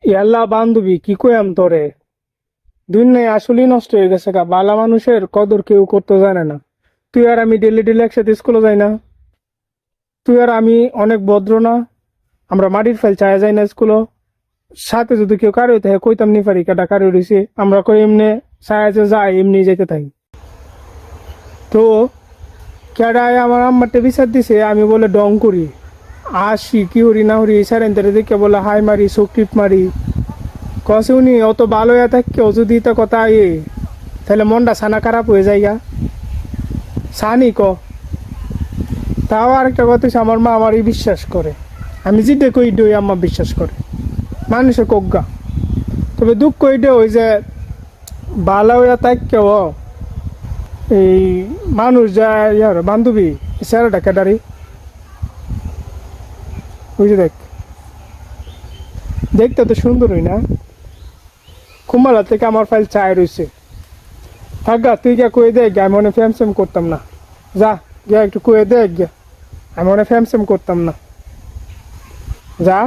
ইয়াল্লা বান্ধবী কি কইয়াম তোরে, দুনিয়ায় আসলেই নষ্ট হয়ে গেছে গা। বালা মানুষের কদর কেউ করতে জানে না। তুই আর আমি ডেলি ডেলি একসাথে স্কুলে যাই না? তুই আর আমি অনেক ভদ্র না? আমরা মাটির ফাইল চায়া যাই না স্কুলে? সাথে যদি কেউ কারো থাকে কইতাম নি পারি কেটা কারো রয়েছে, আমরা কই এমনি চায়া যে যাই এমনি যেতে থাকি। তো কেডায় আমার আম্মারটা বিচার দিছে আমি বলে ডং করি, আসি কি হরি না হরি স্যারেন্টারে দেখে বলে হাই মারি চোখ টিপ মারি। কসে উনি অত ভালো হয়ে থাকেও যদি তা কথা তাহলে মনটা সানা খারাপ হয়ে যায় গা। সানি ক। তাও আরেকটা কথা হচ্ছে, আমার মা আমারই বিশ্বাস করে, আমি যেটা কই ডই আম্মা বিশ্বাস করে। মানুষের কজ্ঞা। তবে দুঃখ এটা ওই যে ভালো হয়ে থাকেও এই মানুষ যা ইয়ার বান্ধবী স্যারটা কেটারি বুঝে দেখ, দেখতে তো সুন্দরই না। কুম্বালা থেকে আমার ফাইল চায় রয়েছে। থাকা তুই গিয়া কয়ে দেখ আমি মনে ফ্যামসেম করতাম না। যা গিয়া একটু কয়ে দেখ গিয়া আমি মনে ফ্যামসেম করতাম না। যা।